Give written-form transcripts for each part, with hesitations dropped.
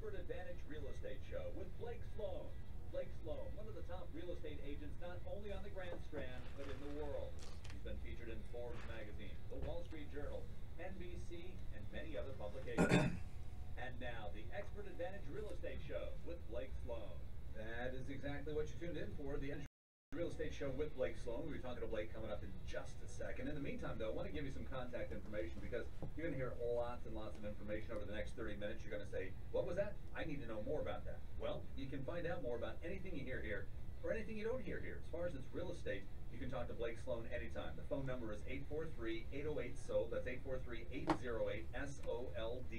Expert Advantage Real Estate Show with Blake Sloan. Blake Sloan, one of the top real estate agents not only on the Grand Strand, but in the world. He's been featured in Forbes magazine, the Wall Street Journal, NBC, and many other publications. And now, the Expert Advantage Real Estate Show with Blake Sloan. That is exactly what you tuned in for, the Real Estate Show with Blake Sloan. We'll be talking to Blake coming up in just a second. In the meantime, though, I want to give you some contact information because you're going to hear lots and lots of information over the next 30 minutes. You're going to say, what was that? I need to know more about that. Well, you can find out more about anything you hear here or anything you don't hear here. As far as it's real estate, you can talk to Blake Sloan anytime. The phone number is 843-808-SOLD. That's 843-808-SOLD.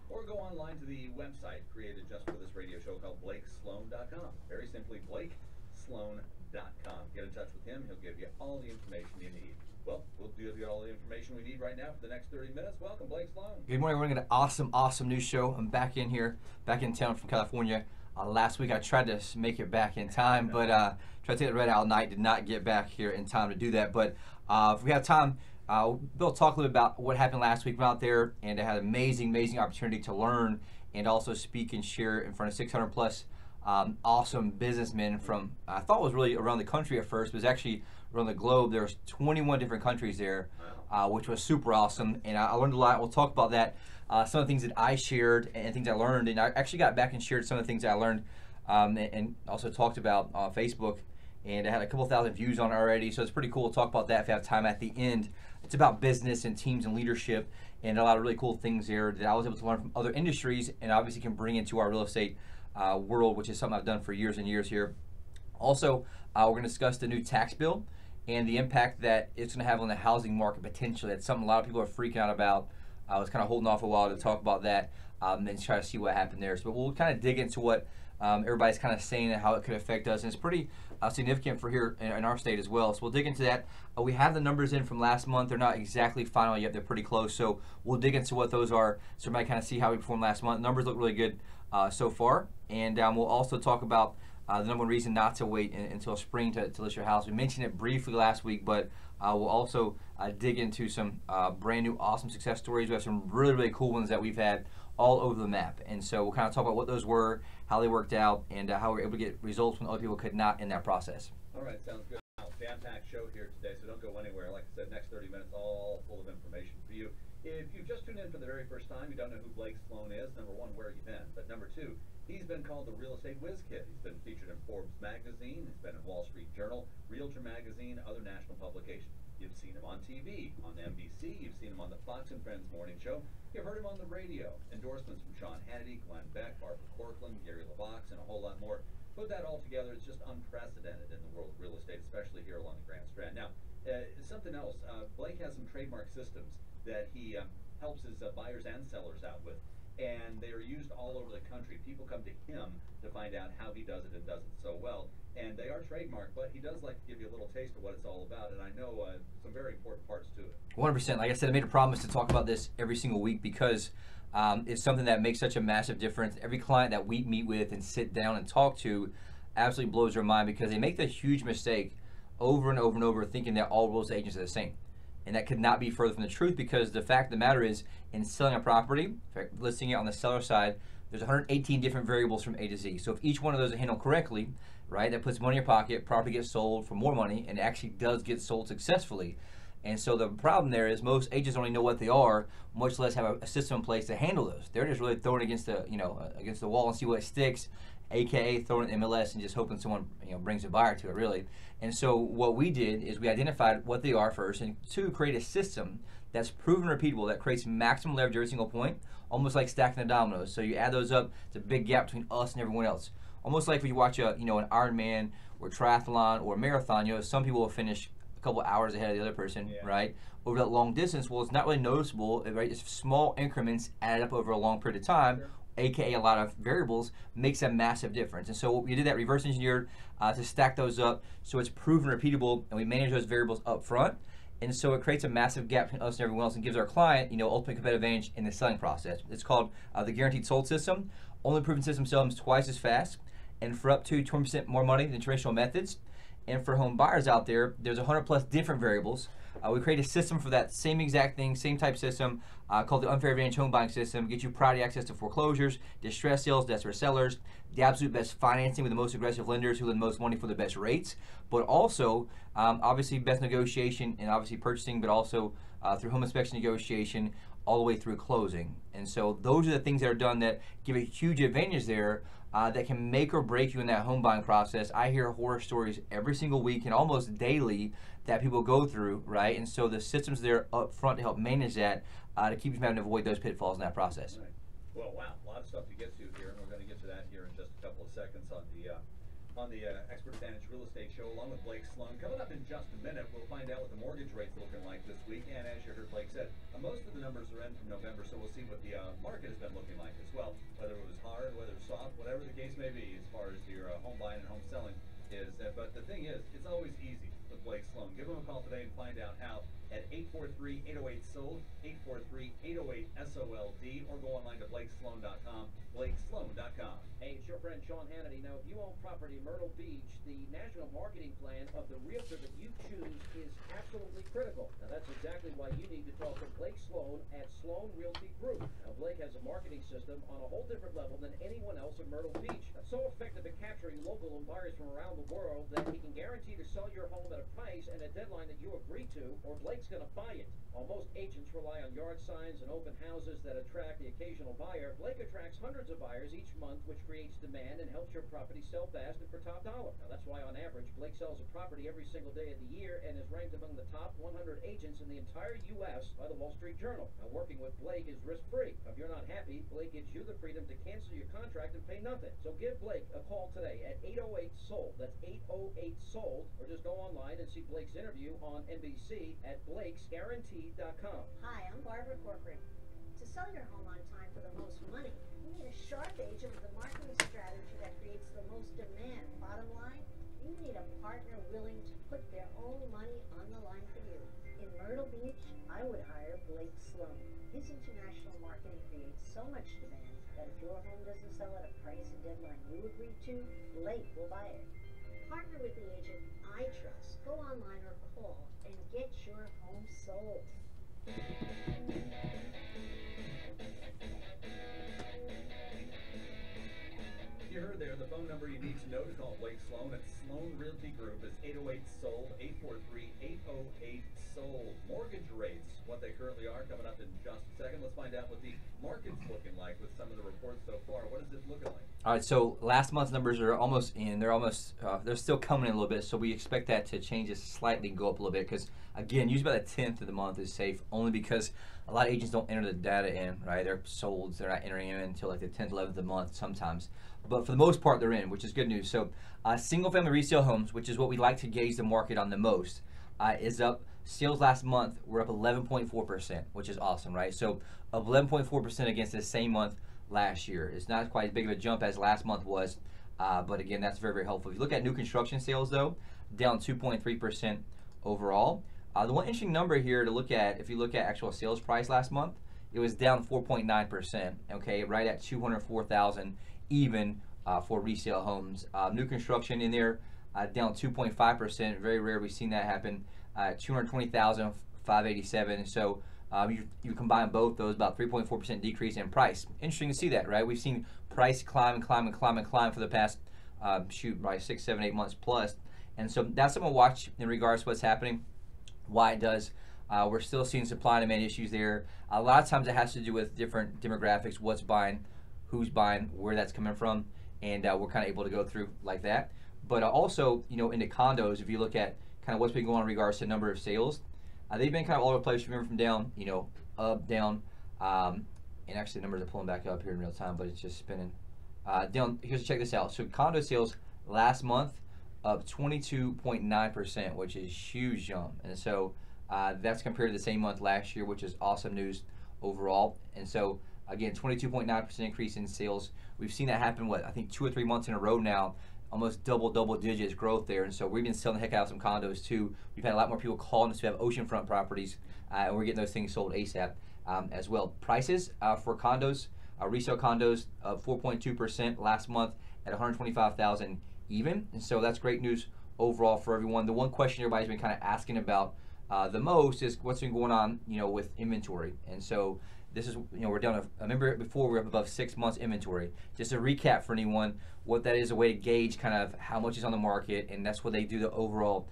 Or go online to the website created just for this radio show called BlakeSloan.com. Very simply, BlakeSloan.com. Get in touch with him. He'll give you all the information you need. Well, we'll give you all the information we need right now for the next 30 minutes. Welcome, Blake Sloan. Good morning. We're going to get an awesome new show. I'm back in here, back in town from California. Last week I tried to make it back in time, but tried to take the red out night. Did not get back here in time to do that. But if we have time, we'll talk a little bit about what happened last week out there, and I had an amazing opportunity to learn and also speak and share in front of 600 plus awesome businessmen from, I thought it was really around the country at first, but it was actually around the globe. There's 21 different countries there, which was super awesome, and I learned a lot. We'll talk about that, some of the things that I shared and things I learned, and I actually got back and shared some of the things I learned and also talked about on Facebook, and I had a couple thousand views on it already, so it's pretty cool to talk about that if you have time at the end. It's about business and teams and leadership and a lot of really cool things there that I was able to learn from other industries and obviously can bring into our real estate world, which is something I've done for years and years here. Also, we're going to discuss the new tax bill and the impact that it's going to have on the housing market potentially. That's something a lot of people are freaking out about. I was kind of holding off a while to talk about that and try to see what happened there. So we'll kind of dig into what everybody's kind of saying and how it could affect us. And it's pretty significant for here in our state as well. So we'll dig into that. We have the numbers in from last month. They're not exactly final yet. They're pretty close. So we'll dig into what those are so everybody kind of see how we performed last month. Numbers look really good so far. And we'll also talk about the number one reason not to wait until spring to list your house. We mentioned it briefly last week, but we'll also dig into some brand new awesome success stories. We have some really cool ones that we've had all over the map. And so we'll kind of talk about what those were, how they worked out, and how we were able to get results when other people could not in that process. All right, sounds good. Jam-packed show here today, so don't go anywhere. Like I said, next 30 minutes all full of information for you. If you've just tuned in for the very first time, you don't know who Blake Sloan is, number one, where have you been? But number two, he's been called the real estate whiz kid. He's been featured in Forbes magazine, he's been in Wall Street Journal, Realtor magazine, other national publications. You've seen him on TV, on NBC, you've seen him on the Fox and Friends morning show, you've heard him on the radio, endorsements from Sean Hannity, Glenn Beck, Barbara Corcoran, Gary LeVox, and a whole lot more. Put that all together, it's just unprecedented in the world of real estate, especially here along the Grand Strand. Now, something else, Blake has some trademark systems that he helps his buyers and sellers out with, and they are used all over the country. People come to him to find out how he does it and does it so well, and they are trademarked, but he does like to give you a little taste of what it's all about, and I know some very important parts to it. 100%. Like I said, I made a promise to talk about this every single week because it's something that makes such a massive difference. Every client that we meet with and sit down and talk to absolutely blows their mind because they make the huge mistake over and over thinking that all real estate agents are the same. And that could not be further from the truth because the fact of the matter is, in selling a property, listing it on the seller side, there's 118 different variables from A to Z. So if each one of those are handled correctly, right, that puts money in your pocket, property gets sold for more money, and actually does get sold successfully. And so the problem there is most agents only know what they are, much less have a system in place to handle those. They're just really throwing it against the, against the wall and see what sticks, aka throwing it in MLS and just hoping someone brings a buyer to it, really. And so what we did is we identified what they are first, and two, create a system that's proven repeatable, that creates maximum leverage every single point, almost like stacking the dominoes. So you add those up, it's a big gap between us and everyone else. Almost like when you watch an Ironman or triathlon or a marathon, some people will finish a couple hours ahead of the other person, right? Over that long distance, well, it's not really noticeable, right? It's small increments added up over a long period of time, aka a lot of variables, makes a massive difference. And so we did that reverse engineered to stack those up so it's proven repeatable, and we manage those variables up front. And so it creates a massive gap between us and everyone else and gives our client, ultimate competitive advantage in the selling process. It's called the Guaranteed Sold System. Only proven system sells twice as fast and for up to 20% more money than traditional methods. And for home buyers out there, there's 100 plus different variables We created a system for that same exact thing, same type system called the Unfair Advantage Home Buying System. Get you priority access to foreclosures, distress sales, desperate sellers, the absolute best financing with the most aggressive lenders who lend the most money for the best rates, but also obviously best negotiation and obviously purchasing, but also through home inspection negotiation all the way through closing. And so those are the things that are done that give a huge advantage there that can make or break you in that home buying process. I hear horror stories every single week and almost daily that people go through, right? And so the system's there up front to help manage that, to keep you from having to avoid those pitfalls in that process. Right. Well, wow, a lot of stuff to get to here, and we're going to get to that here in just a couple of seconds on the Expert Advantage Real Estate Show, along with Blake Sloan. Coming up in just a minute, we'll find out what the mortgage rate's looking like this week, and as you heard Blake said, most of the numbers are in from November, so we'll see what the market has been looking like as well, whether it was hard, whether it's soft, whatever the case may be as far as your home buying and home selling is. But the thing is, it's always easy with Blake Sloan. Give him a call today and find out how at 843-808-SOLD, 843-808-SOLD, or go online to blakesloan.com, blakesloan.com. Hey, it's your friend Sean Hannity. Now, if you own property in Myrtle Beach, the national marketing plan of the realtor that you choose is absolutely critical. Now, that's exactly why you need to talk to Blake Sloan at Sloan Realty Group. Now, Blake has a marketing system on a whole different level than anyone else in Myrtle Beach. That's so effective at capturing local and buyers from around the world that he can guarantee to sell your home at a price and a deadline that you agree to, or Blake's going to buy it. While most agents rely on yard signs and open houses that attract the occasional buyer, Blake attracts hundreds of buyers each month, which creates demand and helps your property sell fast and for top dollar. Now, that's why on average, Blake sells a property every single day of the year and is ranked among the top 100 agents in the entire U.S. by the Wall Street Journal. Now, working with Blake is risk-free. If you're not happy, Blake gives you the freedom to cancel your contract and pay nothing. So give Blake a call today at 808-SOLD. That's 808-SOLD. Or just go online and see Blake's interview on NBC at blakesguarantee.com. Hi, I'm Barbara Corcoran. To sell your home on time for the most money, you need a sharp agent with a marketing strategy that creates the most demand. Bottom line, you need a partner willing to put their own money on the line for you. In Myrtle Beach, I would hire Blake Sloan. His international marketing creates so much demand that if your home doesn't sell at a price and deadline you agree to, Blake will buy it. Partner with the agent I trust. Go online or call and get your home sold. You heard there, the phone number you need to know to call Blake Sloan at Sloan Realty Group is 808-SOLD, 843-808-SOLD. Mortgage rates, what they currently are, coming up in just a second. Let's find out what the market's looking like with some of the reports so far. What is it looking like? All right, so last month's numbers are almost in. They're almost, they're still coming in a little bit, so we expect that to change just slightly and go up a little bit because, again, usually about the 10th of the month is safe, only because a lot of agents don't enter the data in, right? They're sold, they're not entering in until like the 10th, 11th of the month sometimes. But for the most part, they're in, which is good news. So single-family resale homes, which is what we like to gauge the market on the most, is up. Sales last month were up 11.4%, which is awesome, right? So up 11.4% against the same month last year. It's not quite as big of a jump as last month was, but again, that's very, very helpful. If you look at new construction sales, though, down 2.3% overall. The one interesting number here to look at, if you look at actual sales price last month, it was down 4.9%, okay, right at $204,000 even for resale homes. New construction in there down 2.5%. Very rare we've seen that happen. $220,587. So you combine both those, about 3.4% decrease in price. Interesting to see that, right? We've seen price climb and climb and climb and climb for the past probably 6, 7, 8 months plus. And so that's something to watch in regards to what's happening, why it does. We're still seeing supply and demand issues there. A lot of times it has to do with different demographics, what's buying, who's buying, where that's coming from, and we're kind of able to go through like that. But also, you know, in the condos, if you look at kind of what's been going on in regards to number of sales, they've been kind of all over the place. Remember, from down, you know, up, down, and actually the numbers are pulling back up here in real time, but it's just spinning. Down. Here's check this out. So condo sales last month up 22.9%, which is huge jump, and so that's compared to the same month last year, which is awesome news overall. And so again, 22.9% increase in sales. We've seen that happen, what, I think 2 or 3 months in a row now, almost double digits growth there. And so we've been selling the heck out of some condos too. We've had a lot more people calling us who have oceanfront properties, and we're getting those things sold ASAP as well. Prices for condos, resale condos, 4.2% last month at $125,000 even. And so that's great news overall for everyone. The one question everybody's been kind of asking about the most is what's been going on, with inventory. And so this is, we're down. I remember before we were up above 6 months inventory. Just a recap for anyone, what that is a way to gauge kind of how much is on the market, and that's what they do the overall.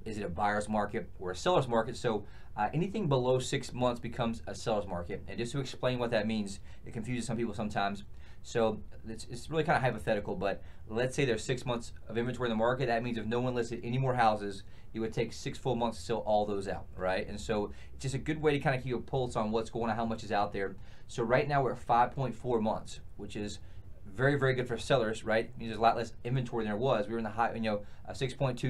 Is it a buyer's market or a seller's market? So anything below 6 months becomes a seller's market. And just to explain what that means, it confuses some people sometimes. So it's really kind of hypothetical, but let's say there's 6 months of inventory in the market. That means if no one listed any more houses, it would take 6 full months to sell all those out, right? And so it's just a good way to kind of keep a pulse on what's going on, how much is out there. So right now we're at 5.4 months, which is very, very good for sellers, right? It means there's a lot less inventory than there was. We were in the high, 6.2,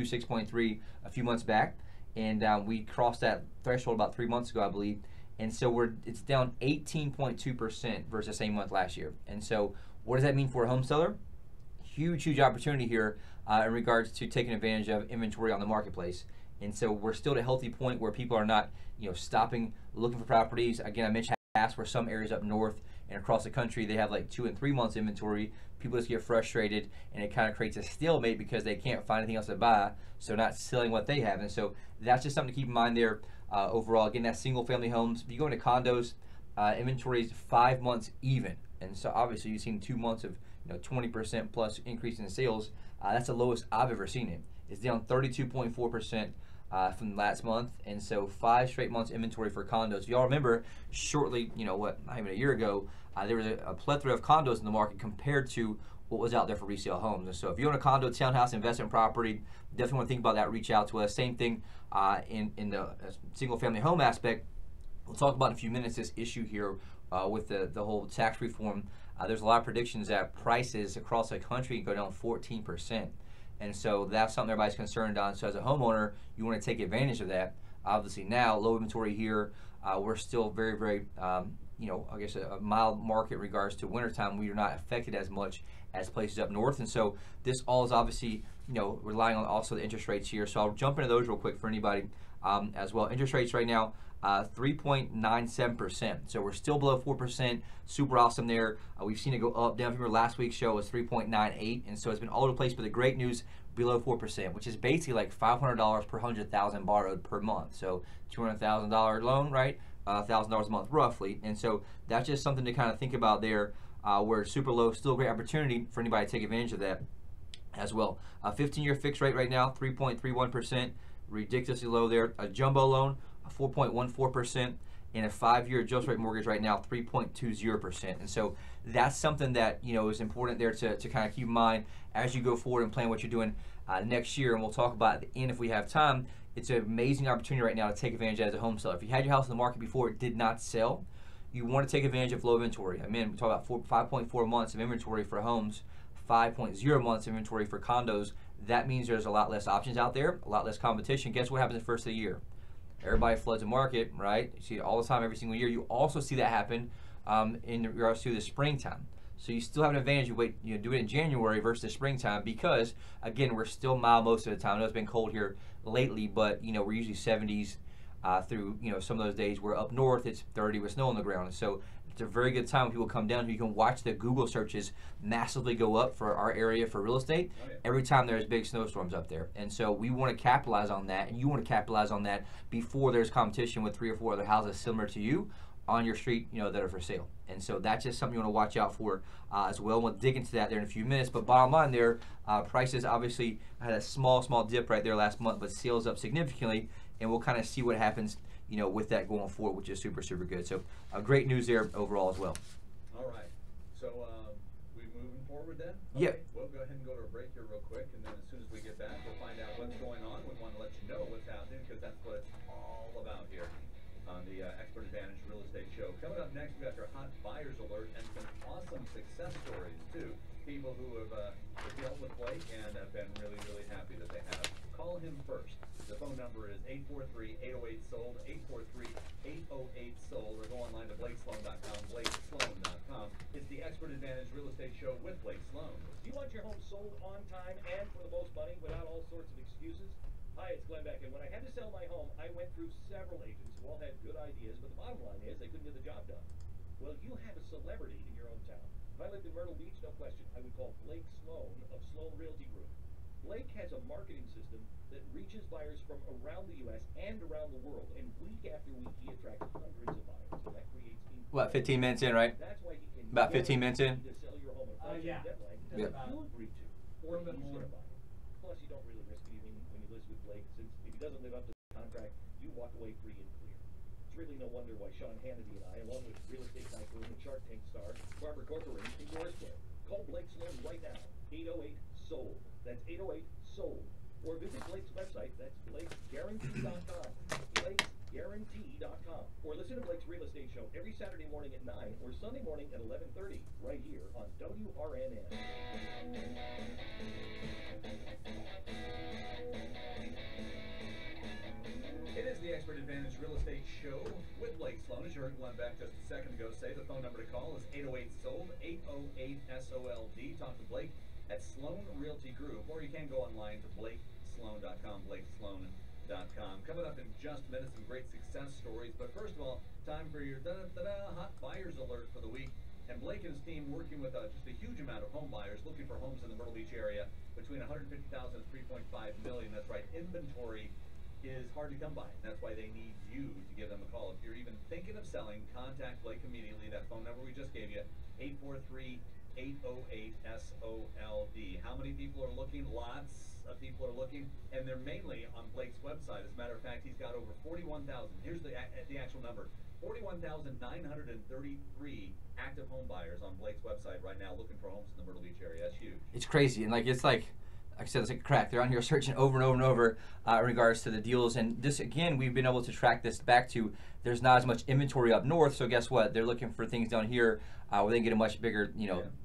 6.3 a few months back, and we crossed that threshold about 3 months ago, I believe. And so it's down 18.2% versus the same month last year. And so what does that mean for a home seller? Huge, huge opportunity here in regards to taking advantage of inventory on the marketplace. And so we're still at a healthy point where people are not, stopping looking for properties. Again, I mentioned where some areas up north and across the country, they have like 2 and 3 months inventory. People just get frustrated, and it kind of creates a stalemate because they can't find anything else to buy, so they're not selling what they have. And so that's just something to keep in mind there. Overall, again, that's single family homes. If you go into condos, inventory is 5 months even. And so obviously you've seen 2 months of 20% plus increase in sales. That's the lowest I've ever seen it. It's down 32.4% from last month. And so 5 straight months inventory for condos. If y'all remember, shortly, not even a year ago, there was a plethora of condos in the market compared to what was out there for resale homes. And so if you own a condo, townhouse, investment property, definitely want to think about that, reach out to us. Same thing in the single family home aspect. We'll talk about in a few minutes this issue here with the whole tax reform. There's a lot of predictions that prices across the country go down 14%. And so that's something everybody's concerned on. So as a homeowner, you want to take advantage of that. Obviously now, low inventory here. We're still very, very, I guess a mild market in regards to wintertime. We are not affected as much as places up north. And so this all is obviously, relying on also the interest rates here. So I'll jump into those real quick for anybody as well. Interest rates right now, 3.97%. So we're still below 4%. Super awesome there. We've seen it go up, down. Remember last week's show was 3.98, and so it's been all over the place. But the great news, below 4%, which is basically like $500 per 100,000 borrowed per month. So $200,000 loan, right? $1,000 a month roughly. And so that's just something to kind of think about there. Where it's super low, still a great opportunity for anybody to take advantage of that as well. 15-year fixed rate right now, 3.31%, ridiculously low there. A jumbo loan, 4.14%, and a 5-year adjust rate mortgage right now, 3.20%. And so that's something that is important there to kind of keep in mind as you go forward and plan what you're doing next year. And we'll talk about at the end if we have time. It's an amazing opportunity right now to take advantage as a home seller. If you had your house in the market before it did not sell, you want to take advantage of low inventory. I mean, we talk about 5.4 months of inventory for homes, 5.0 months of inventory for condos. That means there's a lot less options out there, a lot less competition. Guess what happens the first of the year? Everybody floods the market, right? You see it all the time, every single year. You also see that happen in regards to the springtime. So you still have an advantage. You wait, do it in January versus the springtime because, again, we're still mild most of the time. I know it's been cold here lately, but we're usually 70s through some of those days. We're up north, it's 30 with snow on the ground. And so it's a very good time when people come down here. You can watch the Google searches massively go up for our area for real estate every time there's big snowstorms up there. And so we want to capitalize on that, and you want to capitalize on that before there's competition with 3 or 4 other houses similar to you on your street, that are for sale. And so that's just something you want to watch out for as well. We'll dig into that there in a few minutes. But bottom line there, prices obviously had a small dip right there last month, but sales up significantly, and we'll kind of see what happens with that going forward, which is super good. So great news there overall as well. All right. So we moving forward then? Yeah. Okay. We'll go ahead and go to a break here real quick, and then as soon as we get back, we'll find out what's going on. We want to let you know what's happening because that's what it's all about here on the Expert Advantage Real Estate Show. Coming up next, we've got your hot buyers alert and some awesome success stories too. People who have dealt with Blake and have been really happy that they have. Call him first. The phone number is 843-808-SOLD, 843-808-SOLD, or go online to blakesloan.com, blakesloan.com. It's the Expert Advantage Real Estate Show with Blake Sloan. Do you want your home sold on time and for the most money without all sorts of excuses? Hi, it's Glenn Beck, and when I had to sell my home, I went through several agents who all had good ideas, but the bottom line is they couldn't get the job done. Well, you have a celebrity in your own town. If I lived in Myrtle Beach, no question, I would call Blake Sloan of Sloan Realty Group. Blake has a marketing system that reaches buyers from around the U.S. and around the world. And week after week, he attracts hundreds of buyers. So that creates What, 15 minutes in, right? That's why he can About 15 minutes in? to sell your home at Yeah. deadline Yeah. that you agreed to, or he's going to buy it. Plus, you don't really risk anything when you list with Blake, since if he doesn't live up to the contract, you walk away free and clear. It's really no wonder why Sean Hannity and I, along with real estate tycoon and Shark Tank star Barbara Corcoran, endorsed him. Call Blake Sloan right now, 808-SOLD. That's 808-SOLD. Or visit Blake's website, that's BlakeGuarantee.com. BlakeGuarantee.com. Or listen to Blake's Real Estate Show every Saturday morning at 9 or Sunday morning at 11:30, right here on WRNN. It is the Expert Advantage Real Estate Show with Blake Sloan. As you heard Glenn back just a second ago say, the phone number to call is 808-SOLD, 808-SOLD. Talk to Blake at Sloan Realty Group, or you can go online to BlakeSloan.com, BlakeSloan.com. Coming up in just a minute, some great success stories. But first of all, time for your hot buyers alert for the week. And Blake and his team working with just a huge amount of home buyers looking for homes in the Myrtle Beach area between $150,000 and $3.5 million. That's right, inventory is hard to come by. That's why they need you to give them a call. If you're even thinking of selling, contact Blake immediately. That phone number we just gave you, 843-808-SOLD. How many people are looking? Lots of people are looking, and they're mainly on Blake's website. As a matter of fact, he's got over 41,000. Here's the actual number. 41,933 active home buyers on Blake's website right now looking for homes in the Myrtle Beach area. That's huge. It's crazy, and like I said, it's like crack. They're on here searching over and over and over in regards to the deals. And this, again, we've been able to track this back to there's not as much inventory up north. So guess what? They're looking for things down here where they can get a much bigger,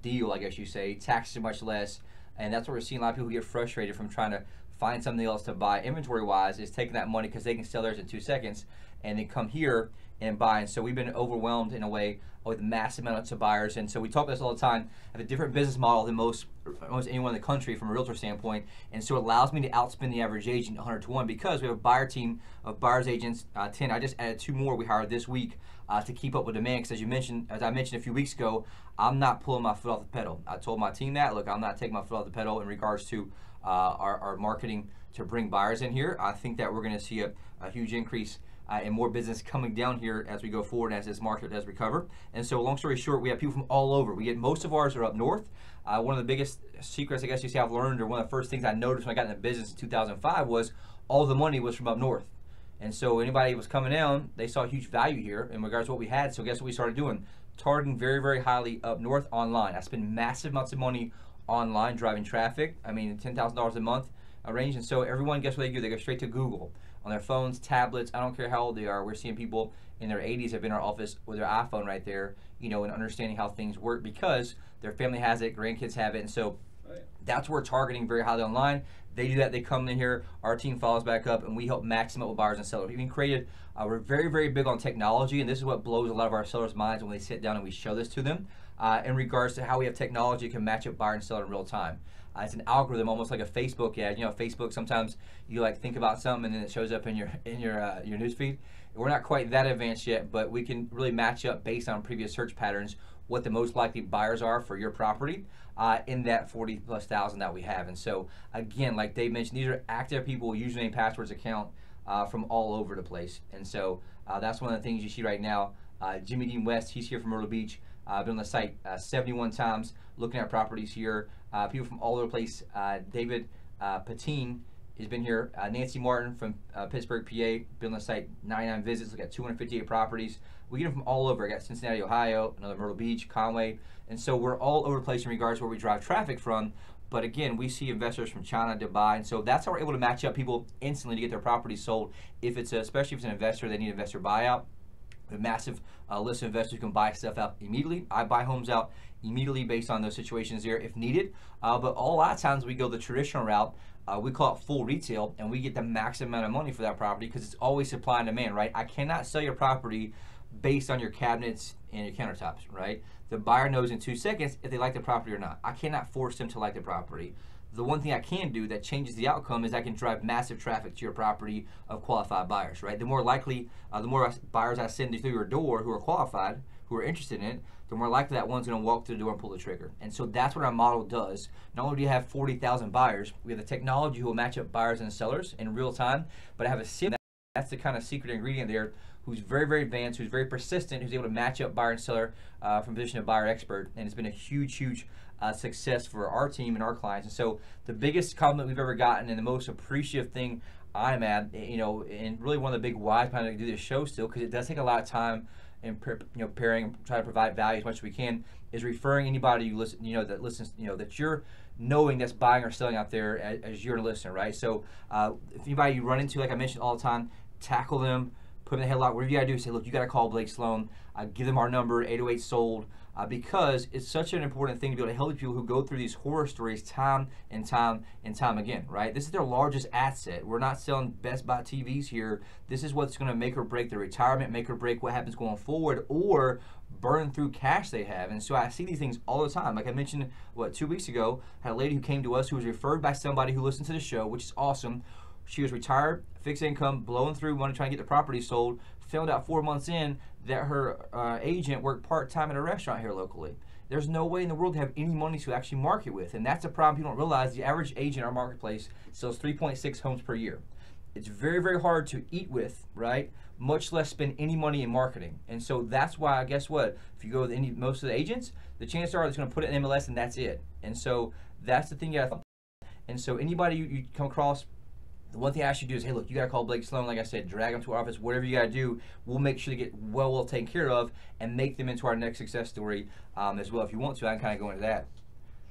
deal, I guess you say. Taxes are much less. And that's where we're seeing a lot of people get frustrated from trying to find something else to buy inventory-wise, is taking that money because they can sell theirs in 2 seconds and then come here and buy. And so we've been overwhelmed in a way with massive amounts of buyers. And so we talk about this all the time. I have a different business model than most anyone in the country from a realtor standpoint. And so it allows me to outspend the average agent 100 to 1 because we have a buyer team of buyers agents, 10. I just added 2 more we hired this week to keep up with demand. Because as I mentioned a few weeks ago, I'm not pulling my foot off the pedal. I told my team that, look, I'm not taking my foot off the pedal in regards to our marketing to bring buyers in here. I think that we're going to see a huge increase and more business coming down here as we go forward as this market does recover. And so long story short, we have people from all over. Most of ours are up north. One of the biggest secrets I guess you see I've learned, or one of the first things I noticed when I got into business in 2005, was all the money was from up north. And so anybody who was coming down, they saw huge value here in regards to what we had. So guess what we started doing? Targeting very, very highly up north online. I spend massive amounts of money online driving traffic. I mean, $10,000 a month range. And so everyone, guess what they do? They go straight to Google on their phones, tablets. I don't care how old they are. We're seeing people in their 80s have been in our office with their iPhone right there, and understanding how things work because their family has it, grandkids have it. And so that's where we're targeting very highly online. They do that, they come in here, our team follows back up, and we help max them up with buyers and sellers. We've even created, we're very, very big on technology, and this is what blows a lot of our sellers' minds when they sit down and we show this to them in regards to how we have technology that can match up buyer and seller in real time. It's an algorithm, almost like a Facebook ad. Facebook, sometimes you think about something and then it shows up in your newsfeed. We're not quite that advanced yet, but we can really match up based on previous search patterns what the most likely buyers are for your property in that 40+ thousand that we have. And so again, like Dave mentioned, these are active people, username, passwords, account from all over the place. And so that's one of the things you see right now. Jimmy Dean West, he's here from Myrtle Beach. I've been on the site 71 times looking at properties here. People from all over the place. David Patine has been here. Nancy Martin from Pittsburgh, PA, been on the site 99 visits, look at 258 properties. We get them from all over. I got Cincinnati, Ohio, another Myrtle Beach, Conway. And so we're all over the place in regards to where we drive traffic from. But again, we see investors from China, Dubai, and so that's how we're able to match up people instantly to get their properties sold. Especially if it's an investor, they need an investor buyout. A massive list of investors who can buy stuff out immediately. I buy homes out immediately based on those situations there if needed. But a lot of times we go the traditional route. We call it full retail, and we get the maximum amount of money for that property because it's always supply and demand, right? I cannot sell your property based on your cabinets and your countertops, right? The buyer knows in 2 seconds if they like the property or not. I cannot force them to like the property. The one thing I can do that changes the outcome is I can drive massive traffic to your property of qualified buyers, right? The more likely, the more buyers I send through your door who are qualified, who are interested in it, the more likely that one's going to walk through the door and pull the trigger. And so that's what our model does. Not only do you have 40,000 buyers, we have the technology who will match up buyers and sellers in real time, but I have a sim. That's the kind of secret ingredient there, who's very, very advanced, who's very persistent, who's able to match up buyer and seller from position of buyer expert. And it's been a huge, huge success for our team and our clients. And so the biggest compliment we've ever gotten and the most appreciative thing I'm at, you know, and really one of the big whys behind to do this show still, because it does take a lot of time and preparing, try to provide value as much as we can, is referring anybody you listen, that listens, that you're knowing that's buying or selling out there as your listener, right? So if anybody you run into, like I mentioned all the time, tackle them, put them in the headlock, whatever you gotta do, say, look, you gotta call Blake Sloan, give them our number, 808 sold, because it's such an important thing to be able to help people who go through these horror stories time and time and time again, right? This is their largest asset. We're not selling Best Buy TVs here. This is what's gonna make or break their retirement, make or break what happens going forward, or burn through cash they have. And so I see these things all the time. Like I mentioned, 2 weeks ago, I had a lady who came to us who was referred by somebody who listened to the show, which is awesome. She was retired, fixed income, blowing through money trying to get the property sold, found out 4 months in that her agent worked part-time at a restaurant here locally. There's no way in the world to have any money to actually market with, and that's a problem people don't realize. The average agent in our marketplace sells 3.6 homes per year. It's very, very hard to eat with, right? Much less spend any money in marketing. And so that's why, guess what? If you go with most of the agents, the chances are it's going to put it in MLS and that's it. And so that's the thing you got to. And so anybody you come across, the one thing I ask you to do is, hey, look, you got to call Blake Sloan. Like I said, drag them to our office, whatever you got to do. We'll make sure to get well taken care of and make them into our next success story as well. If you want to, I can kind of go into that.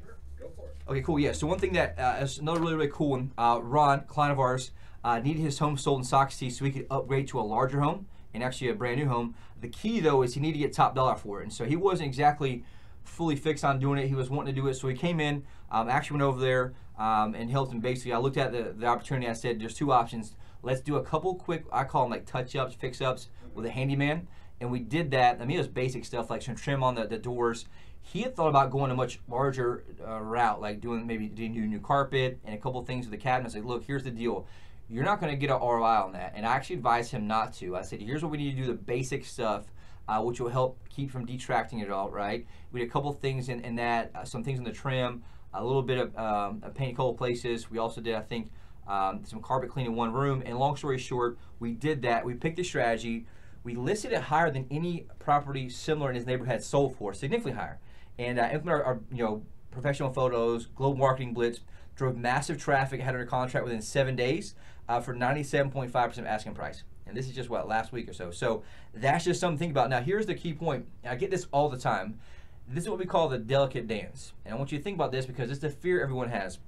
Sure, go for it. Okay, cool. Yeah, so one thing that is another really, really cool one, Ron, client of ours, needed his home sold in Sockasty so he could upgrade to a larger home and actually a brand new home. The key, though, is he needed to get top dollar for it. And so he wasn't exactly fully fixed on doing it. He was wanting to do it. So he came in, actually went over there and helped him. Basically, I looked at the opportunity. I said, there's two options. Let's do a couple quick, I call them like touch-ups, fix-ups with a handyman. And we did that. I mean, it was basic stuff like some trim on the doors. He had thought about going a much larger route, like doing new carpet and a couple things with the cabinets. Like, look, here's the deal. You're not going to get an ROI on that. And I actually advised him not to. I said, here's what we need to do, the basic stuff, which will help keep from detracting it all, right? We did a couple things in that, some things in the trim, a little bit of paint a couple places. We also did, I think, some carpet clean in one room. And long story short, we did that. We picked a strategy. We listed it higher than any property similar in his neighborhood had sold for, significantly higher. And implemented our professional photos, global marketing blitz, drove massive traffic, had under contract within 7 days for 97.5% asking price. And this is just last week or so. So that's just something to think about. Now here's the key point. I get this all the time. This is what we call the delicate dance. And I want you to think about this because it's the fear everyone has.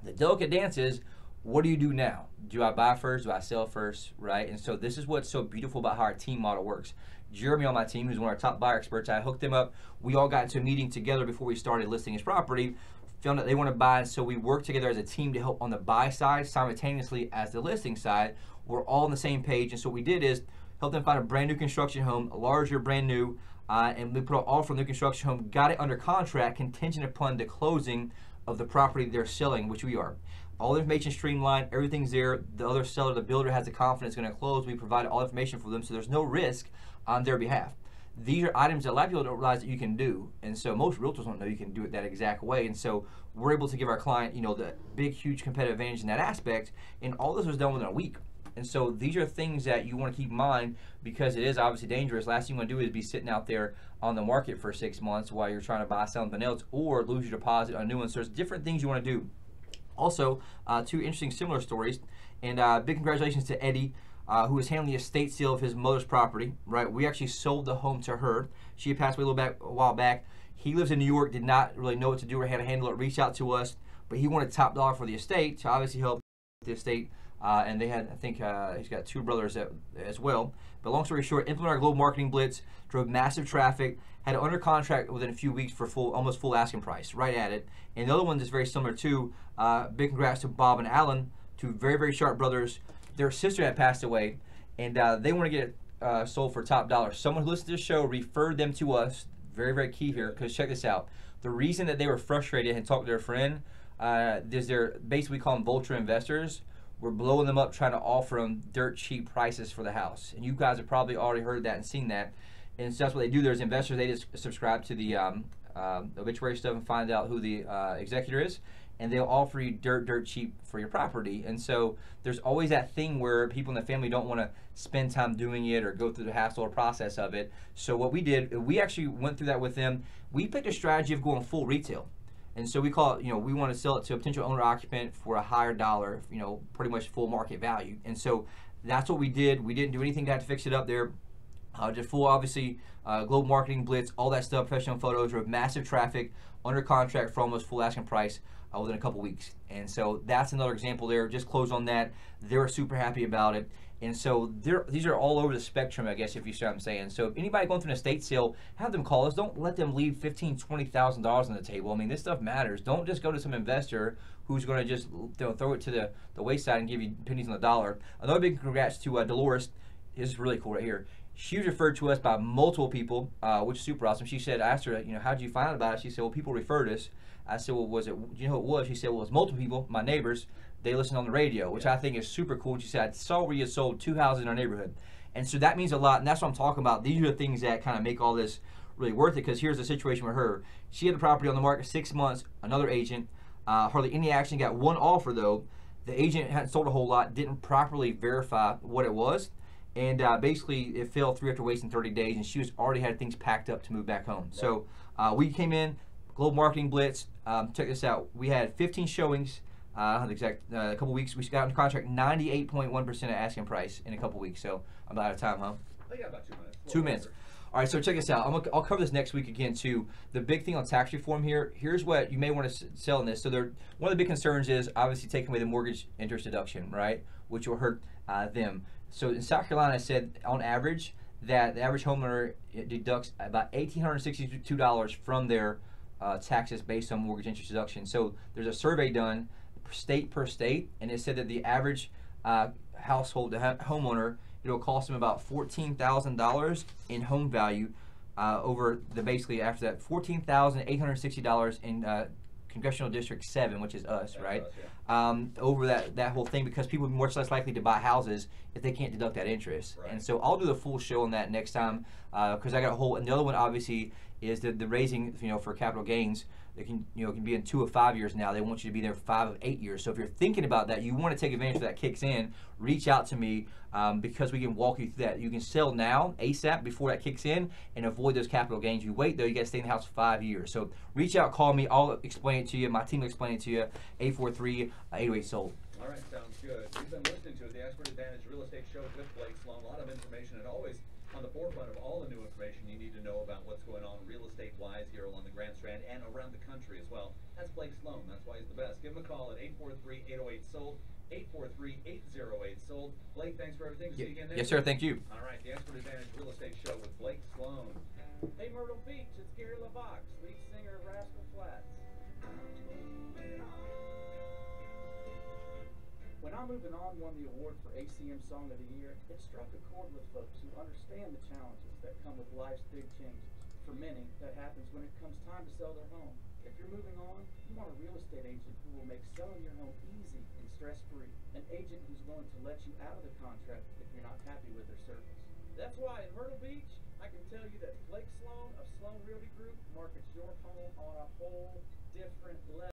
The delicate dance is, what do you do now? Do I buy first? Do I sell first? Right? And so this is what's so beautiful about how our team model works. Jeremy on my team, who's one of our top buyer experts, I hooked him up. We all got into a meeting together before we started listing his property, found out they want to buy, and so we worked together as a team to help on the buy side simultaneously as the listing side. We're all on the same page, and so what we did is help them find a brand new construction home, a larger, brand new, and we put an offer on the new construction home, got it under contract, contingent upon the closing of the property they're selling, which we are. All the information streamlined, everything's there. The other seller, the builder, has the confidence it's going to close. We provided all information for them, so there's no risk on their behalf. These are items that a lot of people don't realize that you can do, and so most realtors don't know you can do it that exact way. And so we're able to give our client, the big, huge competitive advantage in that aspect. And all this was done within a week. And so these are things that you want to keep in mind because it is obviously dangerous. Last thing you want to do is be sitting out there on the market for 6 months while you're trying to buy something else or lose your deposit on a new one. So there's different things you want to do. Also, two interesting similar stories, and big congratulations to Eddie, who was handling the estate sale of his mother's property. Right, we actually sold the home to her. She had passed away a while back. He lives in New York, did not really know what to do or how to handle it. Reached out to us, but he wanted top dollar for the estate to obviously help the estate. And they had, I think, he's got two brothers as well. But long story short, implemented our global marketing blitz, drove massive traffic, had it under contract within a few weeks for almost full asking price, right at it. And the other one is very similar too. Big congrats to Bob and Alan, two very, very sharp brothers. Their sister had passed away, and they want to get it sold for top dollar. Someone who listened to the show referred them to us. Very, very key here, because check this out. The reason that they were frustrated and talked to their friend is they're basically, we call them vulture investors. We're blowing them up trying to offer them dirt cheap prices for the house. And you guys have probably already heard that and seen that. And so that's what they do. There's investors, they just subscribe to the obituary stuff and find out who the executor is, and they'll offer you dirt cheap for your property. And so there's always that thing where people in the family don't want to spend time doing it or go through the hassle or process of it. So what we did, we actually went through that with them. We picked a strategy of going full retail. And so we call it, we want to sell it to a potential owner occupant for a higher dollar, pretty much full market value. And so that's what we did. We didn't do anything to have to fix it up there. Just full, obviously, global marketing blitz, all that stuff, professional photos, with massive traffic, under contract for almost full asking price within a couple weeks. And so that's another example there. Just close on that. They're super happy about it. And so these are all over the spectrum, I guess, if you see what I'm saying. So if anybody going through an estate sale, have them call us. Don't let them leave $15,000, $20,000 on the table. I mean, this stuff matters. Don't just go to some investor who's going to just throw it to the wayside and give you pennies on the dollar. Another big congrats to Dolores. This is really cool right here. She was referred to us by multiple people, which is super awesome. She said, I asked her, how did you find out about it? She said, well, people referred us. I said, well, do you know who it was? She said, well, it was multiple people, my neighbors. They listened on the radio, which I think is super cool. And she said, I saw where you sold 2 houses in our neighborhood. And so that means a lot, and that's what I'm talking about. These are the things that kind of make all this really worth it, because here's the situation with her. She had the property on the market 6 months, another agent, hardly any action, got one offer though. The agent hadn't sold a whole lot, didn't properly verify what it was, and basically it fell through after wasting 30 days, and she was already had things packed up to move back home. So we came in, global marketing blitz. Check this out. We had 15 showings. I don't have the exact a couple weeks. We got into contract 98.1% of asking price in a couple weeks. So I'm out of time, huh? I got about 2 minutes. 2 minutes. All right, so check this out. I'll cover this next week again too. The big thing on tax reform here. Here's what you may want to sell in this. So one of the big concerns is obviously taking away the mortgage interest deduction, right? Which will hurt them. So in South Carolina, I said on average that the average homeowner deducts about $1,862 from their taxes based on mortgage interest deduction. So there's a survey done state per state, and it said that the average household, the homeowner, it'll cost them about $14,000 in home value over the basically after that $14,860 in Congressional District 7, which is us, right? Over that whole thing, because people are much less likely to buy houses if they can't deduct that interest. Right. And so I'll do the full show on that next time, because I got a whole. And the other one obviously is the raising, for capital gains. It can be in 2 or 5 years now. They want you to be there for 5 or 8 years. So if you're thinking about that, you want to take advantage of that kicks in, reach out to me, because we can walk you through that. You can sell now, ASAP, before that kicks in, and avoid those capital gains. You wait though, you got to stay in the house for 5 years. So reach out, call me, I'll explain it to you. My team will explain it to you. 843-808-SOLD. All right, sounds good. You've been listening to the Expert Advantage Real Estate Show with Blake Sloan. A lot of information, and always on the forefront of all the new information you need to know about what's going on real estate-wise here along the Grand Strand and around the country as well. That's Blake Sloan. That's why he's the best. Give him a call at 843-808-SOLD, 843-808-SOLD. Blake, thanks for everything. See you again next Yes, sir. Thank you. All right, the Expert Advantage Real Estate Show with Blake Sloan. Hey, Myrtle Beach, it's Gary LaVox, lead singer of Rascal Flatts. When I'm Moving On won the award for ACM Song of the Year, it struck a chord with folks who understand the challenges that come with life's big changes. For many, that happens when it comes time to sell their home. If you're moving on, you want a real estate agent who will make selling your home easy and stress-free. An agent who's willing to let you out of the contract if you're not happy with their service. That's why in Myrtle Beach, I can tell you that Blake Sloan of Sloan Realty Group markets your home on a whole different level.